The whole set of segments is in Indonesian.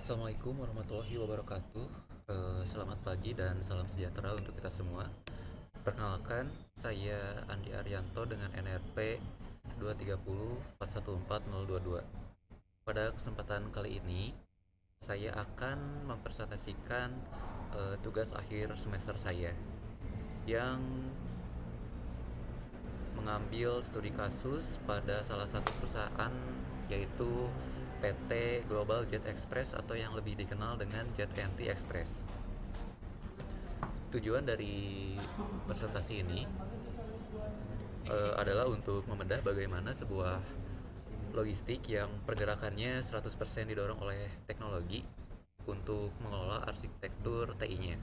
Assalamualaikum warahmatullahi wabarakatuh. Selamat pagi dan salam sejahtera untuk kita semua. Perkenalkan, saya Andi Arianto dengan NRP 230414022. Pada kesempatan kali ini, saya akan mempresentasikan tugas akhir semester saya yang mengambil studi kasus pada salah satu perusahaan, yaitu PT Global Jet Express atau yang lebih dikenal dengan Jet&T Express. Tujuan dari presentasi ini adalah untuk membedah bagaimana sebuah logistik yang pergerakannya 100% didorong oleh teknologi untuk mengelola arsitektur TI-nya.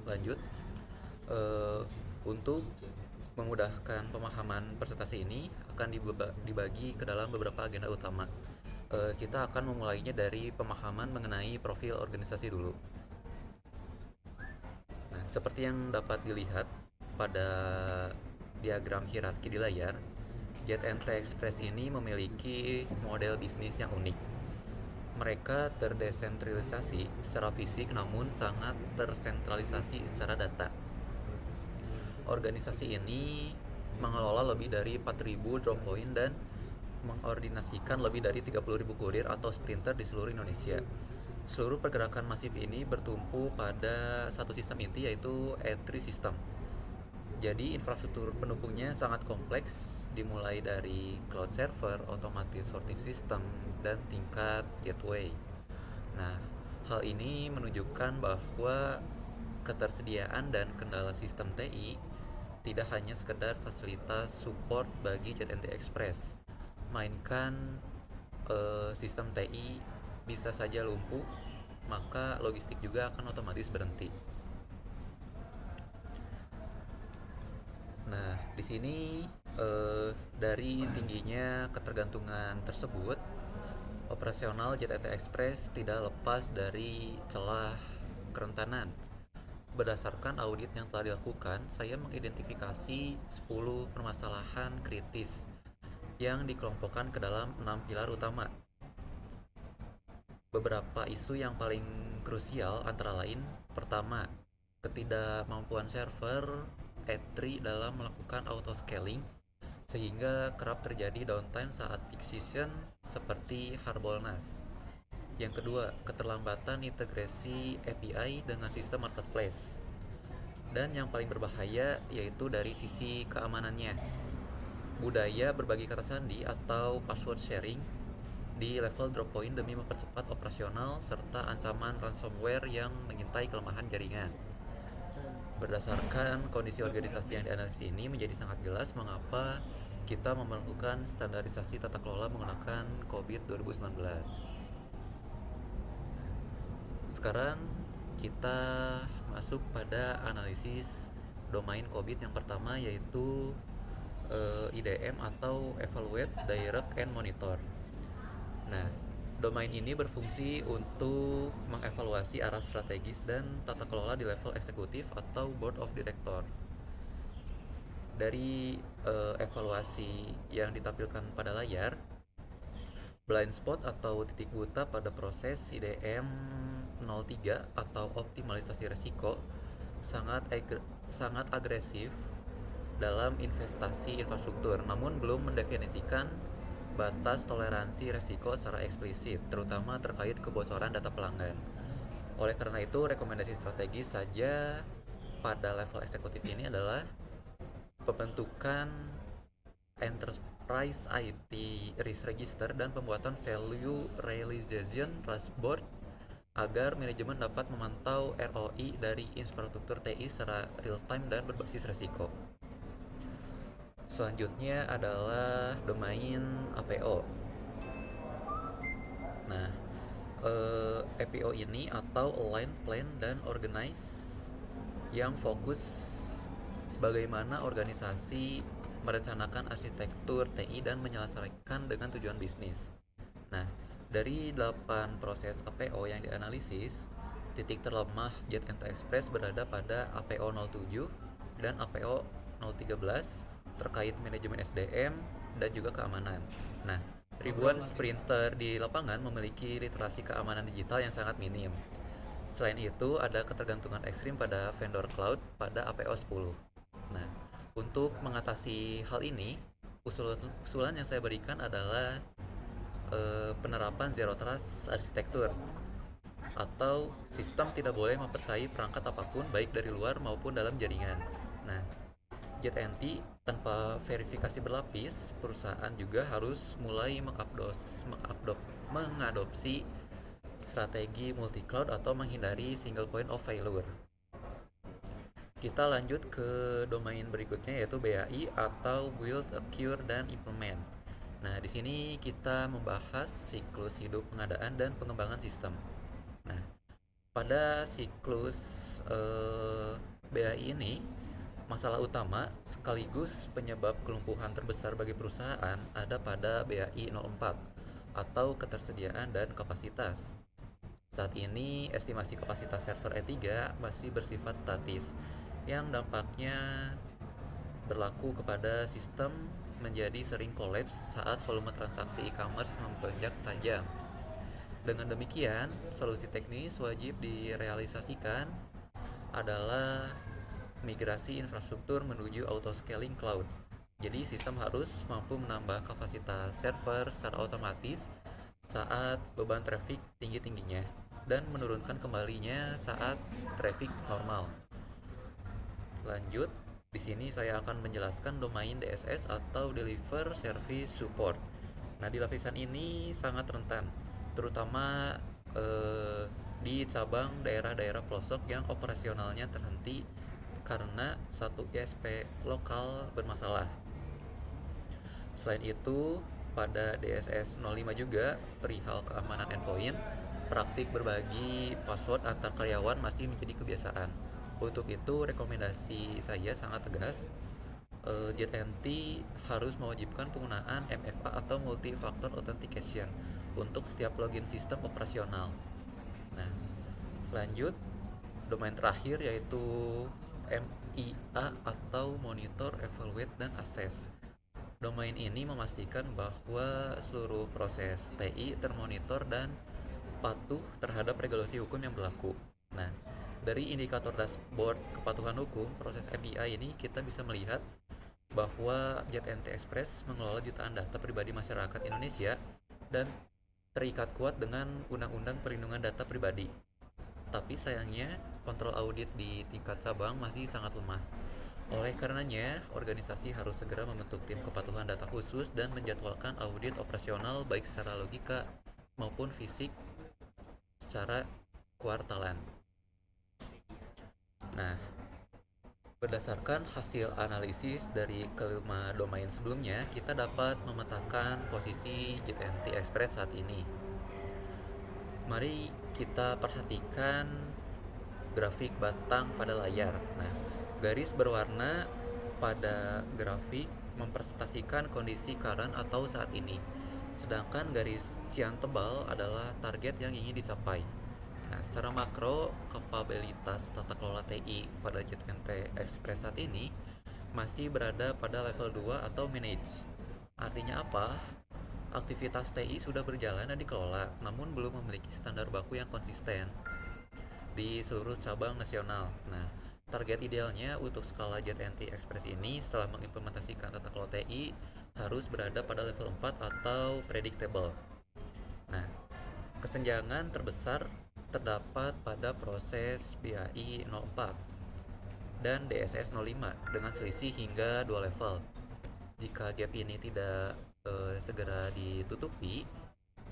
Lanjut, eh, untuk memudahkan pemahaman presentasi ini akan dibagi ke dalam beberapa agenda utama. Kita akan memulainya dari pemahaman mengenai profil organisasi dulu. Nah, seperti yang dapat dilihat pada diagram hierarki di layar, Jet&T Express ini memiliki model bisnis yang unik. Mereka terdesentralisasi secara fisik namun sangat tersentralisasi secara data. Organisasi ini mengelola lebih dari 4.000 drop point dan mengordinasikan lebih dari 30.000 kurir atau sprinter di seluruh Indonesia. Seluruh pergerakan masif ini bertumpu pada satu sistem inti, yaitu E3 system. Jadi infrastruktur pendukungnya sangat kompleks, dimulai dari cloud server, automatic sorting system, dan tingkat gateway. Nah, hal ini menunjukkan bahwa ketersediaan dan kendala sistem TI tidak hanya sekedar fasilitas support bagi Jet&T Express, melainkan sistem TI bisa saja lumpuh, maka logistik juga akan otomatis berhenti. Nah, di sini dari tingginya ketergantungan tersebut, operasional Jet&T Express tidak lepas dari celah kerentanan. Berdasarkan audit yang telah dilakukan, saya mengidentifikasi 10 permasalahan kritis yang dikelompokkan ke dalam 6 pilar utama. Beberapa isu yang paling krusial antara lain: pertama, ketidakmampuan server E3 dalam melakukan auto scaling sehingga kerap terjadi downtime saat peak season seperti Harbolnas. Yang kedua, keterlambatan integrasi API dengan sistem marketplace. Dan yang paling berbahaya yaitu dari sisi keamanannya. Budaya berbagi kata sandi atau password sharing di level drop point demi mempercepat operasional serta ancaman ransomware yang mengintai kelemahan jaringan. Berdasarkan kondisi organisasi yang dianalisis ini, menjadi sangat jelas mengapa kita memerlukan standarisasi tata kelola menggunakan COBIT 2019. Sekarang kita masuk pada analisis domain COBIT yang pertama, yaitu IDM atau Evaluate, Direct, and Monitor. Nah, domain ini berfungsi untuk mengevaluasi arah strategis dan tata kelola di level eksekutif atau Board of Director. Dari evaluasi yang ditampilkan pada layar, blind spot atau titik buta pada proses IDM 03 atau optimalisasi resiko sangat agresif dalam investasi infrastruktur, namun belum mendefinisikan batas toleransi resiko secara eksplisit, terutama terkait kebocoran data pelanggan. Oleh karena itu, rekomendasi strategis saja pada level eksekutif ini adalah pembentukan Enterprise IT Risk Register dan pembuatan Value Realization Dashboard agar manajemen dapat memantau ROI dari infrastruktur TI secara real time dan berbasis resiko. Selanjutnya adalah domain APO. Nah, APO ini atau Align, Plan, dan Organize yang fokus bagaimana organisasi merencanakan arsitektur TI dan menyelesaikan dengan tujuan bisnis. Nah, dari 8 proses APO yang dianalisis, titik terlemah Jet&T Express berada pada APO 07 dan APO 013 terkait manajemen SDM dan juga keamanan. Nah, Ribuan sprinter di lapangan memiliki literasi keamanan digital yang sangat minim. Selain itu, ada ketergantungan ekstrim pada vendor cloud pada APO 10. Nah, untuk mengatasi hal ini, usulan yang saya berikan adalah penerapan zero trust arsitektur atau sistem tidak boleh mempercayai perangkat apapun baik dari luar maupun dalam jaringan. Nah, JNT tanpa verifikasi berlapis, perusahaan juga harus mulai mengadopsi strategi multi cloud atau menghindari single point of failure. Kita lanjut ke domain berikutnya yaitu BAI atau Build, Acquire, dan Implement. Nah, di sini kita membahas siklus hidup pengadaan dan pengembangan sistem. Nah, pada siklus BAI ini, masalah utama sekaligus penyebab kelumpuhan terbesar bagi perusahaan ada pada BAI 04 atau ketersediaan dan kapasitas. Saat ini estimasi kapasitas server E3 masih bersifat statis yang dampaknya berlaku kepada sistem menjadi sering kolaps saat volume transaksi e-commerce melonjak tajam. Dengan demikian, solusi teknis wajib direalisasikan adalah migrasi infrastruktur menuju auto-scaling cloud. Jadi sistem harus mampu menambah kapasitas server secara otomatis saat beban traffic tinggi-tingginya dan menurunkan kembalinya saat traffic normal. Lanjut, di sini saya akan menjelaskan domain DSS atau Deliver Service Support. Nah, di lapisan ini sangat rentan, terutama di cabang daerah-daerah pelosok yang operasionalnya terhenti karena satu ISP lokal bermasalah. Selain itu, pada DSS 05 juga perihal keamanan endpoint, praktik berbagi password antar karyawan masih menjadi kebiasaan. Untuk itu, rekomendasi saya sangat tegas, JNT harus mewajibkan penggunaan MFA atau Multi-Factor Authentication untuk setiap login sistem operasional. Nah, lanjut, domain terakhir yaitu MIA atau Monitor, Evaluate, dan Assess. Domain ini memastikan bahwa seluruh proses TI termonitor dan patuh terhadap regulasi hukum yang berlaku. Nah, dari indikator dashboard kepatuhan hukum, proses MIA ini kita bisa melihat bahwa JNT Express mengelola jutaan data pribadi masyarakat Indonesia dan terikat kuat dengan Undang-Undang Perlindungan Data Pribadi. Tapi sayangnya, kontrol audit di tingkat cabang masih sangat lemah. Oleh karenanya, organisasi harus segera membentuk tim kepatuhan data khusus dan menjadwalkan audit operasional baik secara logika maupun fisik secara kuartalan. Nah, berdasarkan hasil analisis dari kelima domain sebelumnya, kita dapat memetakan posisi JNT Express saat ini. Mari kita perhatikan grafik batang pada layar. Nah, garis berwarna pada grafik mempresentasikan kondisi current atau saat ini. Sedangkan garis cian tebal adalah target yang ingin dicapai. Nah, secara makro, kapabilitas tata kelola TI pada JNT Express saat ini masih berada pada level 2 atau manage. Artinya apa? Aktivitas TI sudah berjalan dan dikelola, namun belum memiliki standar baku yang konsisten di seluruh cabang nasional. Nah, target idealnya untuk skala JNT Express ini setelah mengimplementasikan tata kelola TI harus berada pada level 4 atau predictable. Nah, kesenjangan terbesar terdapat pada proses BAI 04 dan DSS 05 dengan selisih hingga 2 level. Jika gap ini tidak segera ditutupi,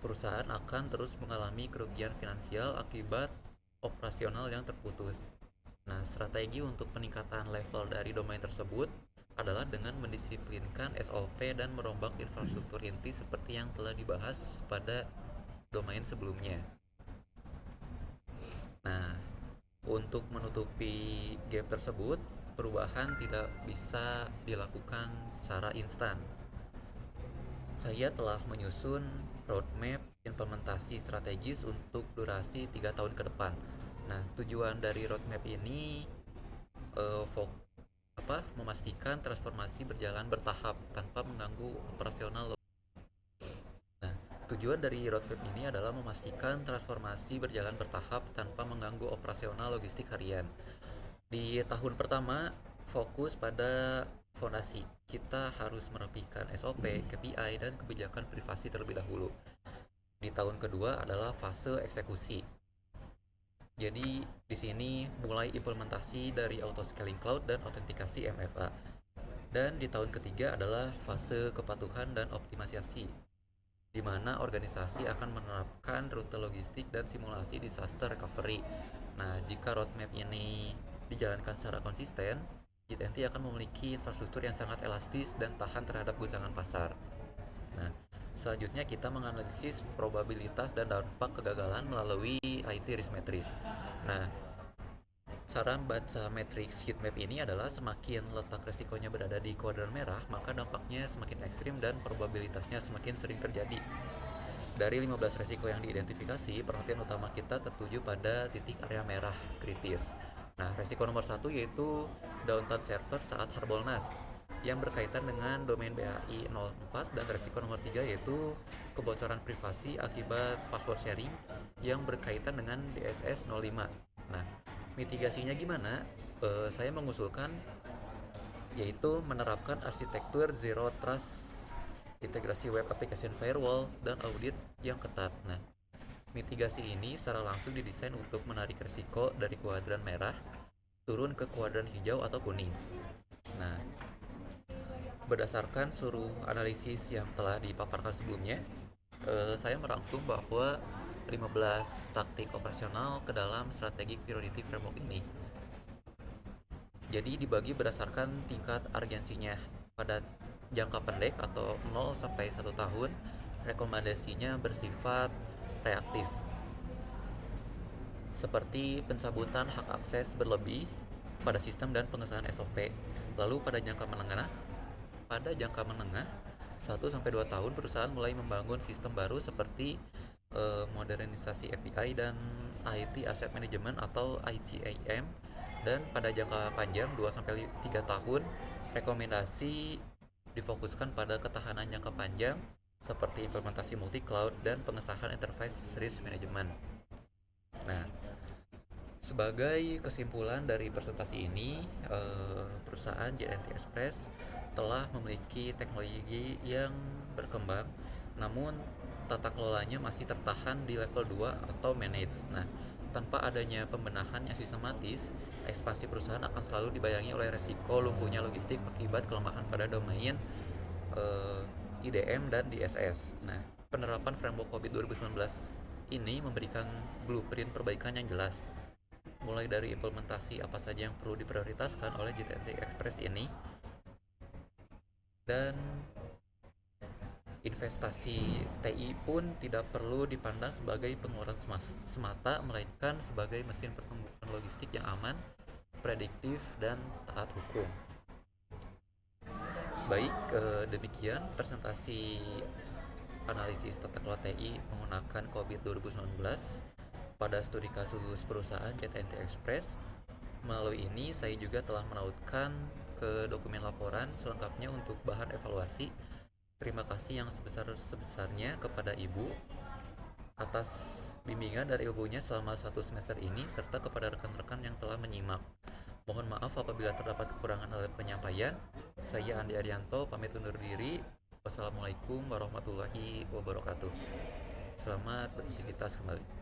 perusahaan akan terus mengalami kerugian finansial akibat operasional yang terputus. Nah, strategi untuk peningkatan level dari domain tersebut adalah dengan mendisiplinkan SOP dan merombak infrastruktur inti seperti yang telah dibahas pada domain sebelumnya. Nah, untuk menutupi gap tersebut, perubahan tidak bisa dilakukan secara instan. Saya telah menyusun roadmap implementasi strategis untuk durasi 3 tahun ke depan. Nah, tujuan dari roadmap ini memastikan transformasi berjalan bertahap tanpa mengganggu operasional. Tujuan dari roadmap ini adalah memastikan transformasi berjalan bertahap tanpa mengganggu operasional logistik harian. Di tahun pertama, fokus pada fondasi. Kita harus merapikan SOP, KPI, dan kebijakan privasi terlebih dahulu. Di tahun kedua adalah fase eksekusi. Jadi di sini mulai implementasi dari auto scaling cloud dan autentikasi MFA. Dan di tahun ketiga adalah fase kepatuhan dan optimalisasi, di mana organisasi akan menerapkan rute logistik dan simulasi disaster recovery. Nah, jika roadmap ini dijalankan secara konsisten, JTNT akan memiliki infrastruktur yang sangat elastis dan tahan terhadap guncangan pasar. Nah, selanjutnya kita menganalisis probabilitas dan dampak kegagalan melalui IT risk matrix. Nah, saran baca matrix heatmap ini adalah semakin letak resikonya berada di kuadran merah, maka dampaknya semakin ekstrim dan probabilitasnya semakin sering terjadi. Dari 15 resiko yang diidentifikasi, perhatian utama kita tertuju pada titik area merah kritis. Nah, resiko nomor satu yaitu downtime server saat Harbolnas yang berkaitan dengan domain BAI 04, dan resiko nomor 3 yaitu kebocoran privasi akibat password sharing yang berkaitan dengan DSS 05. Nah, mitigasinya gimana? Saya mengusulkan yaitu menerapkan arsitektur zero trust, integrasi web application firewall, dan audit yang ketat. Nah, mitigasi ini secara langsung didesain untuk menarik risiko dari kuadran merah turun ke kuadran hijau atau kuning. Nah, berdasarkan seluruh analisis yang telah dipaparkan sebelumnya, saya merangkum bahwa 15 taktik operasional ke dalam strategic priority framework ini. Jadi dibagi berdasarkan tingkat urgensinya. Pada jangka pendek atau 0 sampai 1 tahun, rekomendasinya bersifat reaktif, seperti pencabutan hak akses berlebih pada sistem dan pengesahan SOP. Lalu pada jangka menengah 1 sampai 2 tahun, perusahaan mulai membangun sistem baru seperti modernisasi API dan IT Asset Management atau ITAM. Dan pada jangka panjang 2 sampai 3 tahun, rekomendasi difokuskan pada ketahanan jangka panjang seperti implementasi multi cloud dan pengesahan enterprise risk management. Nah, sebagai kesimpulan dari presentasi ini, perusahaan JNT Express telah memiliki teknologi yang berkembang, namun tata kelolanya masih tertahan di level 2 atau manage. Nah, tanpa adanya pembenahan yang sistematis, ekspansi perusahaan akan selalu dibayangi oleh resiko lumpuhnya logistik akibat kelemahan pada domain IDM dan DSS. Nah, penerapan framework COVID 2019 ini memberikan blueprint perbaikan yang jelas, mulai dari implementasi apa saja yang perlu diprioritaskan oleh JTNT Express ini, dan investasi TI pun tidak perlu dipandang sebagai pengeluaran semata, melainkan sebagai mesin pertumbuhan logistik yang aman, prediktif, dan taat hukum. Baik, demikian presentasi analisis tata kelola TI menggunakan COVID 2019 pada studi kasus perusahaan JTNT Express. Melalui ini, saya juga telah menautkan ke dokumen laporan selengkapnya untuk bahan evaluasi. Terima kasih yang sebesar-sebesarnya kepada Ibu atas bimbingan dan ilmunya selama 1 semester ini, serta kepada rekan-rekan yang telah menyimak. Mohon maaf apabila terdapat kekurangan dalam penyampaian. Saya Andi Arianto, pamit undur diri. Wassalamualaikum warahmatullahi wabarakatuh. Selamat beraktivitas kembali.